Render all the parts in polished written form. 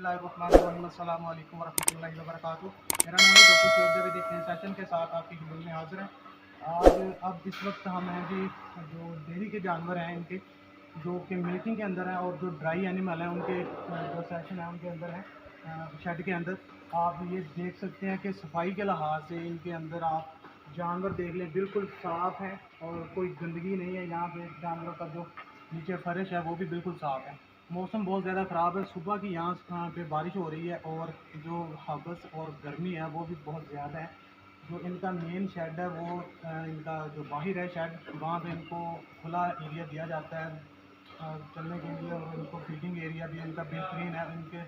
बिस्मिल्लाहिर्रहमानिर्रहीम अस्सलाम वालेकुम वरहमतुल्लाहि वबरकातुहू। मेरा नाम है डॉक्टर शुएब जावेद। एक नए सेशन के साथ आपकी खिदमत में हाज़िर हैं। आज अब इस वक्त हम हैं जी जो डेयरी के जानवर हैं इनके जो कि मिल्किंग के अंदर हैं और जो ड्राई एनिमल हैं उनके जो सेशन है उनके अंदर है शेड के अंदर। आप ये देख सकते हैं कि सफाई के लिहाज से इनके अंदर आप जानवर देख लें बिल्कुल साफ़ है और कोई गंदगी नहीं है। यहाँ पे जानवरों का जो नीचे फर्श है वो भी बिल्कुल साफ़ है। मौसम बहुत ज़्यादा ख़राब है, सुबह की यहाँ पे बारिश हो रही है और जो हवस और गर्मी है वो भी बहुत ज़्यादा है। जो इनका मेन शेड है वो इनका जो बाहर है शेड, वहाँ पे इनको खुला एरिया दिया जाता है चलने के लिए और इनको फीडिंग एरिया भी इनका बेहतरीन है। इनके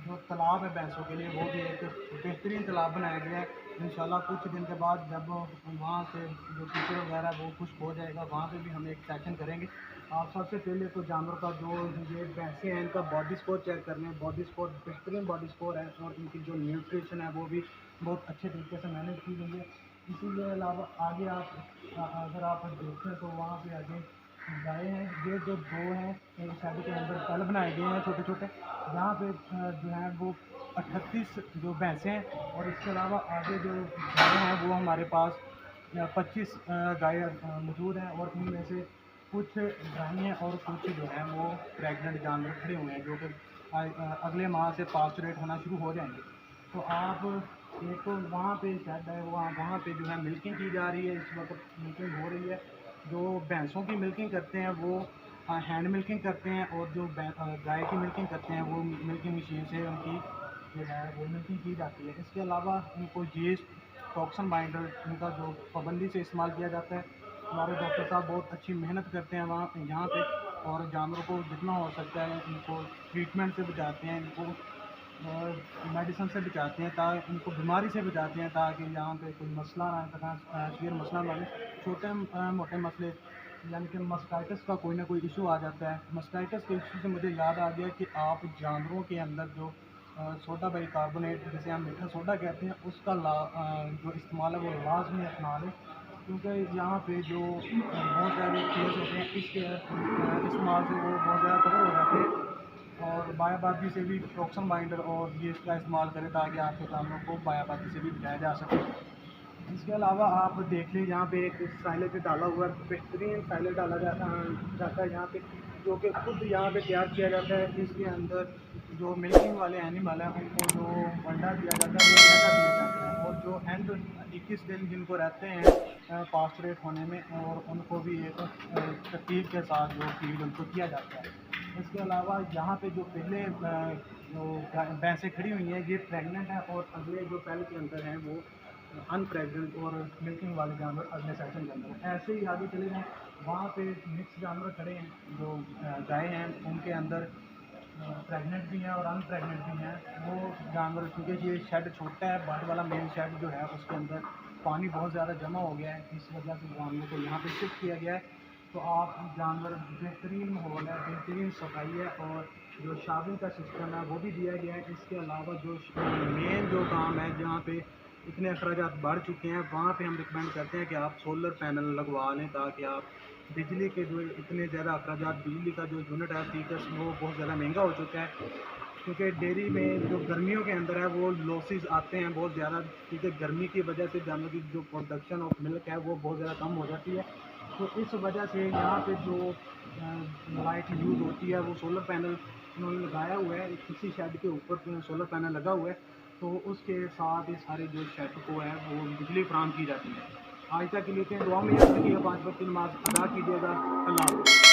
जो तालाब है भैंसों के लिए वो भी एक बेहतरीन तालाब बनाया गया है। इंशाल्लाह कुछ दिन के बाद जब वहाँ से जो कीचड़ वगैरह वो खुश्क हो जाएगा वहाँ पे भी हम एक सेशन करेंगे। आप सबसे पहले तो जानवर का जो ये भैंसें हैं इनका बॉडी स्कोर चेक कर लें। बॉडी स्कोर बेहतरीन बॉडी स्कोर है और इनकी जो न्यूट्रिशन है वो भी बहुत अच्छे तरीके से मैनेज की गई है। इसी के अलावा आगे आप अगर आप देखें तो वहाँ पे आगे गाय हैं। ये जो दो हैं शादी के अंदर कल बनाए गए हैं छोटे छोटे, जहाँ पे जो है वो 38 जो भैंसें हैं और इसके अलावा आगे जो गाय हैं वो हमारे पास 25 गाय मौजूद हैं और इनमें से कुछ ड्राई हैं और कुछ जो है वो प्रेग्नेंट जानवर खड़े हुए हैं जो कि अगले माह से पास्चुरेट होना शुरू हो जाएंगे। तो आप एक तो वहाँ पे शेड है वहाँ पे जो है मिल्किंग की जा रही है, इस वक्त मिल्किंग हो रही है। जो भैंसों की मिल्किंग करते हैं वो हैंड मिल्किंग करते हैं और जो गाय की मिल्किंग करते हैं वो मिल्किंग मशीन से उनकी जो है वो मिल्किंग की जाती है। इसके अलावा इनको यीस्ट टॉक्सन बाइंडर इनका जो पाबंदी से इस्तेमाल किया जाता है। हमारे डॉक्टर साहब बहुत अच्छी मेहनत करते हैं वहाँ यहाँ पे और जानवरों को जितना हो सकता है इनको ट्रीटमेंट से बचाते हैं, इनको मेडिसिन से बचाते हैं ताकि इनको बीमारी से बचाते हैं ताकि यहाँ पे कोई मसला ना आए, तथा सीवियर मसला ना आए। छोटे मोटे मसले यानी कि मस्टाइटिस का कोई ना कोई इशू आ जाता है। मस्टाइटिस के इशू से मुझे याद आ गया कि आप जानवरों के अंदर जो सोडा बाइकार्बोनेट जिसे हम मीठा सोडा कहते हैं उसका जो इस्तेमाल है वो लाजमी अपना लें, क्योंकि यहाँ पे जो बहुत सारे केस होते हैं इसके इस्तेमाल से वो बहुत ज़्यादा कवर हो जाते हैं। और बायाबादी से भी टॉक्सन बाइंडर और ये इसका इस्तेमाल करें ताकि आपके जानवरों को बायाबादी से भी बचाया जा सके। इसके अलावा आप देख लें यहाँ पे एक साइलेज डाला हुआ है, बेहतरीन साइलेज डाला जाता है यहाँ पे, जो कि खुद यहाँ पे तैयार किया जाता है। इसके अंदर जो मिल्किंग वाले एनिमल हैं उनको जो अंडा दिया जाता है वो अंडा दिया जाता है और जो एंड 21 दिन जिनको रहते हैं पास्चुरेट होने में और उनको भी एक तरतीब के साथ जो फीड उनको किया जाता है। इसके अलावा यहाँ पे जो पहले जो भैंसें खड़ी हुई हैं ये प्रेग्नेंट हैं और अगले जो पहले के अंदर हैं वो अनप्रेग्नेंट और मिल्किंग वाले जानवर अगले सेशन के अंदर हैं। ऐसे ही आगे चले जाएँ, वहाँ पे मिक्स जानवर खड़े हैं जो गाय हैं उनके अंदर प्रेग्नेंट भी हैं और अनप्रेग्नेंट भी हैं। वो जानवर क्योंकि ये शेड छोटा है, बर्ड वाला मेन शेड जो है उसके अंदर पानी बहुत ज़्यादा जमा हो गया है, इस वजह से जानवर को यहाँ पे शिफ्ट किया गया है। तो आप जानवर बेहतरीन माहौल है, बेहतरीन सफाई है और जो शाविंग का सिस्टम है वो भी दिया गया है। इसके अलावा जो मेन जो काम है जहाँ पे इतने अखराजात बढ़ चुके हैं वहाँ पे हम रिकमेंड करते हैं कि आप सोलर पैनल लगवा लें ताकि आप बिजली के जो इतने ज़्यादा अखराजात, बिजली का जो यूनिट है फीकस वो बहुत ज़्यादा महंगा हो चुका है। क्योंकि डेयरी में जो गर्मियों के अंदर है वो लॉसेस आते हैं बहुत ज़्यादा, क्योंकि गर्मी की वजह से जानवर की जो प्रोडक्शन ऑफ मिल्क है वो बहुत ज़्यादा कम हो जाती है। तो इस वजह से यहाँ पे जो लाइट यूज़ होती है वो सोलर पैनल उन्होंने लगाया हुआ है। किसी शेड के ऊपर सोलर पैनल लगा हुआ है तो उसके साथ ये सारे जो शेड को है वो बिजली फराहम की जाती है। आज तक के लिए दुआ में याद रखिएगा, 5 वक्त की नमाज़ अदा कीजिएगा। अल्लाह हाफ़िज़।